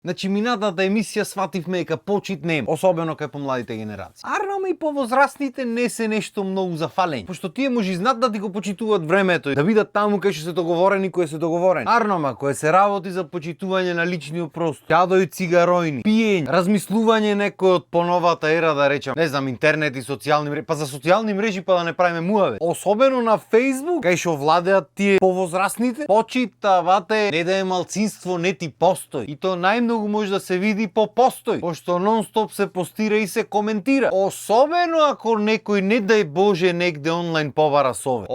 Значи минатата емисија свативме дека почит нема, особено кај помладите генерации. Арно и повозрастните не се нешто многу зафалени, пошто тие може знат да ти го почитуваат времето и да видат таму кај што се договорени кои се договорени. Арнома кој се работи за почитување на личниот простор, јадој цигаројни, пиење, размислување некој од поновата ера, да речам, не знам, интернет и социјални мрежи, па за социјални мрежи па да не правиме муаве. Особено на Facebook, кај што владеат тие повозрастните, почитавате не да е малцинство, не ти постои. И то најмногу може да се види по постој, пошто нон-стоп се постира и се коментира. Особено ако некој, не дај Боже, негде онлайн побара совет.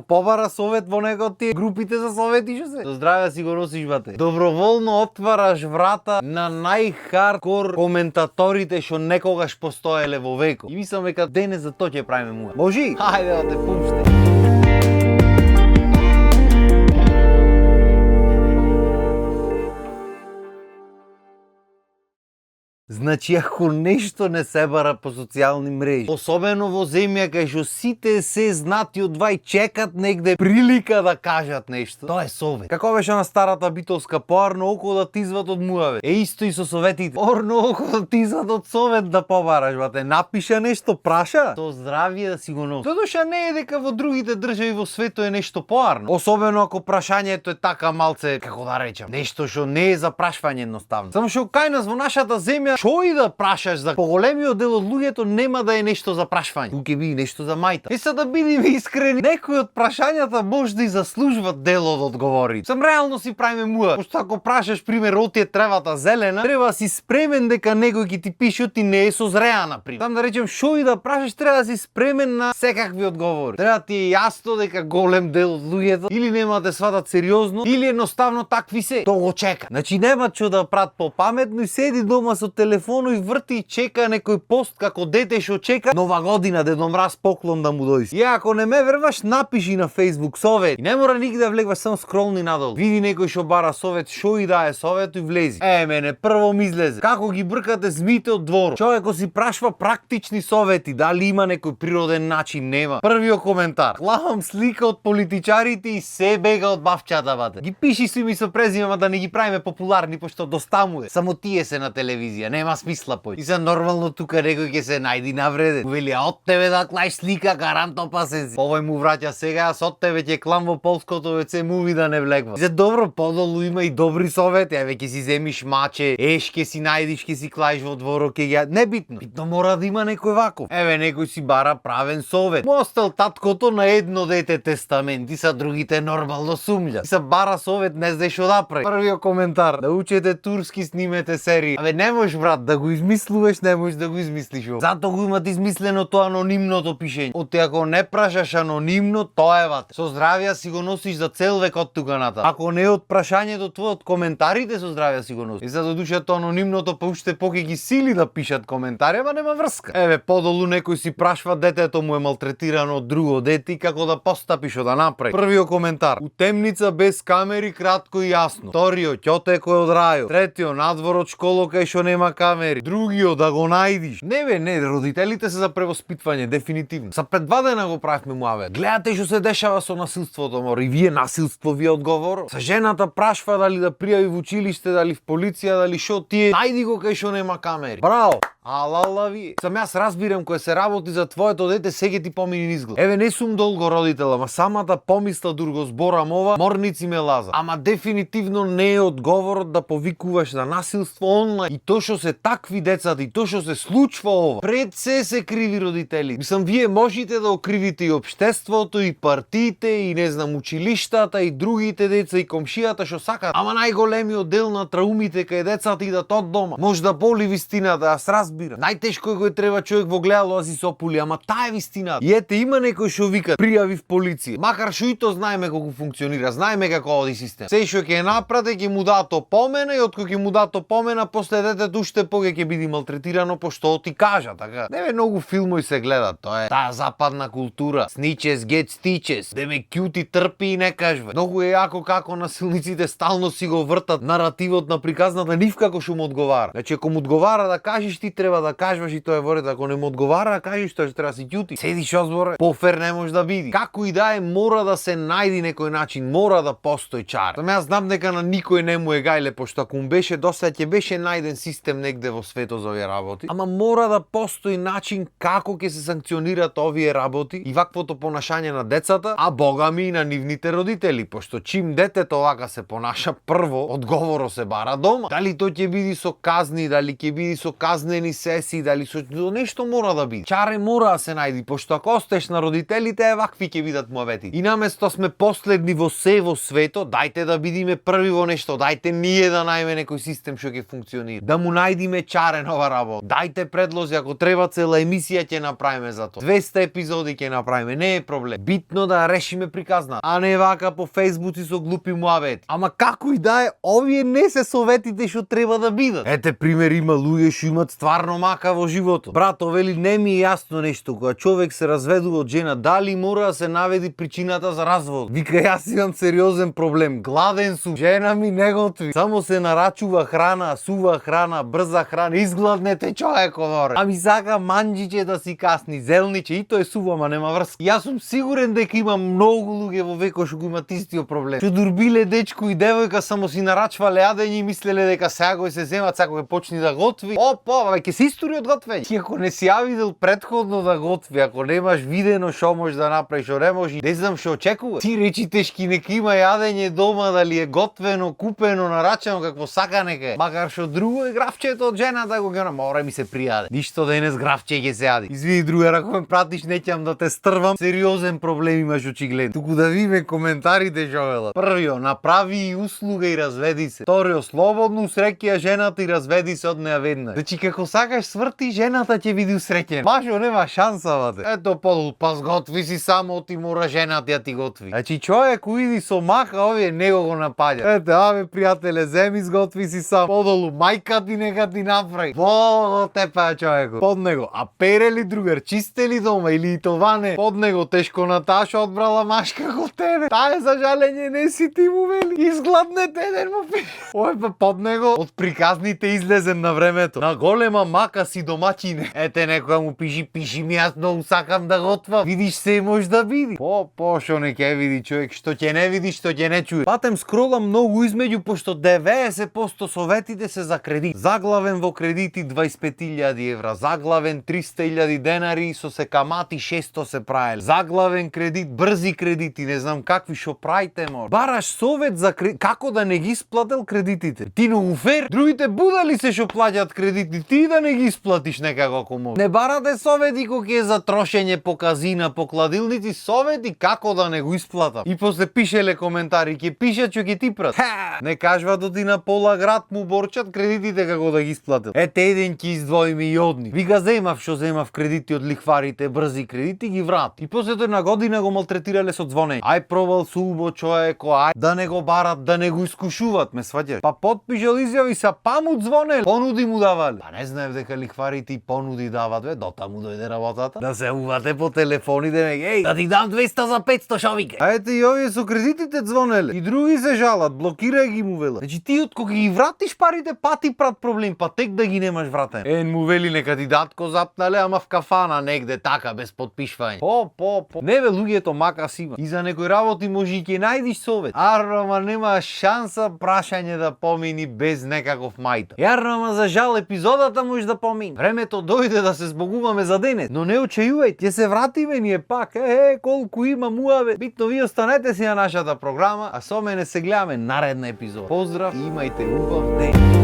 Побара совет во некој од тие групите за совети што се. До здраве си го носиш, бате. Доброволно отвараш врата на најхардкор коментаторите што некогаш постоеле во векот. И мислам дека денес за тоа ќе правиме муа. Можи? Хајде да те пуште. Значи, ако нешто не се бара по социјални мрежи, особено во земја кај што сите се знати од два и чекат негде прилика да кажат нешто, тоа е совет. Како беше на старата битолска поарно око да ти изват од муаве. Исто и со советите. Порно око да ти изват од совет да побараш, бате. Напиша нешто, праша, то здравие да си го носи. Додуша не е дека во другите држави во светот е нешто поарно. Особено ако прашањето е така малце, како да речам, нешто што не е за прашање едноставно. Само што кај нас во нашата земја што и да прашаш за поголемиот дел од луѓето нема да е нешто за прашање. Тука би нешто за мајта. Се да бидеме искрени, некои од прашањата можда и заслужуваат дел од одговори. Сам реално си правиме муа. Пошто ако прашаш пример оти е тревата зелена, треба си спремен дека некој ќе ти пише ти не е созреана пример. Там да речем што и да прашаш треба да си спремен на секакви одговори. Треба ти е јасно дека голем дел од луѓето или нема да сватат сериозно или едноставно такви се. Тоа го чека. Значи нема што да прат попаметно и седи дома со телефоно и врти и чека некој пост како дете што чека Нова година, Дедо Мраз поклон да му дојде. И ако не ме верваш, напиши на Facebook совет. И не мора нигде да влегваш, само скролни надолу. Види некој што бара совет, што и да е совет и влези. Мене прво ми излезе. Како ги бркате змиите од дворот. Човекот си прашва практични совети, дали има некој природен начин, нема. Првиот коментар. Клавам слика од политичарите и се бега од бавчата, бате. Ги пиши си ми со презиме, да не ги правиме популарни, пошто доста му е. Само тие се на телевизија, нема смисла пој. И се нормално тука некој ќе се најди навреден. Вели, од тебе да клаиш слика, гаранто па се. Овој му враќа сега, јас од тебе ќе клам во полското WC муви да не влегва. И се добро, подолу има и добри совети. Еве ќе си земиш маче, ќе си најдиш, ќе си клаиш во дворот, ќе ги небитно. Битно мора да има некој ваков. Еве некој си бара правен совет. Му остал таткото на едно дете тестамент и са другите нормално сумља. И се бара совет, не знаеш што да прави. Првиот коментар, да учете турски, снимете серии. Не можеш, брат, да го измислуваш, не можеш да го измислиш. Зато го имат измислено тоа анонимното пишење. Оти ако не прашаш анонимно, тоа е вате. Со здравје си го носиш за цел век од тука натаму. Ако не е од прашањето твое, од коментарите со здравје си го носиш. И за да душа тоа анонимното па уште поќе ги сили да пишат коментари, ама нема врска. Еве подолу некој си прашва детето му е малтретирано од друго дете и како да постапи, што да направи. Првиот коментар. У темница без камери, кратко и јасно. Вториот, ќоте кој од рајот. Третиот, надвор од школа кај што нема камери. Другиот, да го најдиш. Не, родителите се за превоспитвање, дефинитивно. За пред 2 дена го правевме муаве. Гледате што се дешава со насилството, мора. И вие насилство, вие одговор. Са жената прашва дали да пријави во училиште, дали в полиција, дали што тие. Најди го кај што нема камери. Браво! Алала ви. Сам јас разбирам кој се работи за твоето дете, сега ти помини низглед. Еве не сум долго родител, ама самата помисла дур го зборам ова, морници ме лаза. Ама дефинитивно не е одговорот да повикуваш на насилство онлайн. И тоа што се такви децата, и тоа што се случва ова, пред се криви родители. Мислам, вие можете да окривите и општеството, и партиите, и не знам, училиштата, и другите деца, и комшијата што сакаат. Ама најголемиот дел на траумите кај децата идат од дома. Може да боли вистината, јас разбирам. Најтешко го треба човек во гледало да си сопули, ама таа е вистината. И ете, има некој што вика пријави в полиција. Макар што и то знаеме како функционира, знаеме како оди систем. Се што ќе напрате, ќе му дадат опомена и откога ќе му дадат опомена, после детето уште поќе ќе биде малтретирано пошто ти кажа, така. Неве многу филмови се гледат, тоа е таа западна култура. Snitches get stitches. Деме кјути трпи и не кажува. Многу е јако како насилниците стално си го вртат наративот на приказната нив како што му одговара. Значи ако му одговара да кажеш ти треба да кажеш и тоа е воред, ако не му одговара, кажеш тоа што треба да си ќути. Седиш озборе, пофер не може да биде. Како и да е, мора да се најди некој начин, мора да постои чар. Само јас знам дека на никој не му е гајле, пошто ако му беше доста ќе беше најден систем негде во светот за овие работи. Ама мора да постои начин како ќе се санкционираат овие работи и ваквото понашање на децата, а богами и на нивните родители, пошто чим детето овака се понаша, прво одговоро се бара дома. Дали тоа ќе биде со казни, дали ќе биде со казнени сесии, дали со нешто мора да биде. Чаре мора да се најди, пошто ако остеш на родителите, вакви ќе бидат муавети. И наместо сме последни во се во светот, дајте да бидиме први во нешто, дајте ние да најме некој систем што ќе функционира. Да му најдиме чаре на ова работа. Дајте предлози, ако треба цела емисија ќе направиме за тоа. 200 епизоди ќе направиме, не е проблем. Битно да решиме приказна, а не вака по фејсбуци со глупи муавети. Ама како и да е, овие не се советите што треба да бидат. Ете пример, има луѓе што имаат стварно мака во животот. Брато вели, не ми е јасно нешто, кога човек се разведува од жена, дали мора да се наведи причината за развод. Вика, јас имам сериозен проблем, гладен сум, жена ми не готви, само се нарачува храна, сува храна, брза храна, изгладнете човек одоре. Ами сака манџиче да си касни, зелниче, и тоа е сува, ма нема врска. Јас сум сигурен дека има многу луѓе во векот што го имаат истиот проблем. Што дурбиле дечко и девојка само си нарачвале јадење и мислеле дека сега го се земат, сега ќе почни да готви. Опа, ќе се истори од готвење. Ти ако не си ја видел предходно да готви, ако немаш видено што можеш да направиш, што не можеш, не знам што очекуваш. Ти речи тешки нека има јадење дома, дали е готвено, купено, нарачено, какво сака нека е. Макар што друго е графчето од жената го гена, мора ми се пријаде. Ништо денес графче ќе се јади. Извини другар, ако ме пратиш неќам да те стрвам, сериозен проблем имаш очигледно. Туку да видиме коментарите што велат. Првио, направи и услуга и разведи се. Вторио, слободно усреќија жената и разведи се од неа веднаш. Значи како сакаш сврти, жената ќе биде усреќена. Машо нема шанса, бате. Ето подол, па сготви си само, ти мора жената ја ти готви. Значи човек уиди со маха, овие него го напаѓа. Ете, аве пријателе, земи сготви си сам. Подолу, мајка ти нека ти направи. Во тепа човеко. Под него, а пере ли другар, чисте ли дома или и това не? Под него, тешко Наташа одбрала машка како тебе. Таа за жалење не си ти му вели. Изгладнете еден му пи. Ој па под него од приказните излезен на времето. На голема мака си домаќине. Ете некоја му пиши ми, јас многу сакам да готвам. Видиш се може да види. Шо не ќе види човек, што ќе не види, што ќе не чуе. Патем скролам многу измеѓу, пошто 90% советите се за кредит. Заглавен во кредити 25.000 евра, заглавен 300.000 денари со се камати 600 се праеле. Заглавен кредит, брзи кредити, не знам какви, шо правите мор. Бараш совет за како да не ги исплател кредитите. Ти многу фер, другите будали се шо плаќаат кредити, ти да не ги исплатиш некако ако може. Не барате совети кој е за трошење по казина, по кладилници, совети како да не го исплатам. И после пишеле коментари, ќе пишат што ќе ти прат. Не кажва доти на пола град му борчат кредитите како да ги исплатил. Ете еден ќе издвоиме и одни. Вика земав што земав кредити од лихварите, брзи кредити ги врат. И после тоа на година го малтретирале со звонење. Ај провал субо човеко, ај да не го барат, да не го искушуват, ме сваќаш. Па подпишал изјави са, па му звонел, понуди му давале. Па не знаев дека лихварите и понуди дават, бе, дота му дојде работата. Да се увате по телефоните, еј, да ти дам 200 за 500 шовике. А ете и овие со кредитите звонеле. И други се жалат, блокирај ги му велат. Значи ти од кога ги вратиш парите, па ти прат проблем, па тек да ги немаш вратен. Ен му вели нека ти датко запнале, ама в кафана негде така без подпишвање. Не бе, луѓето мака си има. И за некој работи може и ќе најдиш совет. Ама нема шанса прашање да помини без некаков мајта. Јарно, ама за жал епизодата може да помини. Времето дојде да се збогуваме за денес, но не очејувај, ќе се вратиме ние пак. Колку има муаве. Битно ви останете си на нашата програма, а со мене се гледаме наредна епизода. Поздрав и имајте убав ден.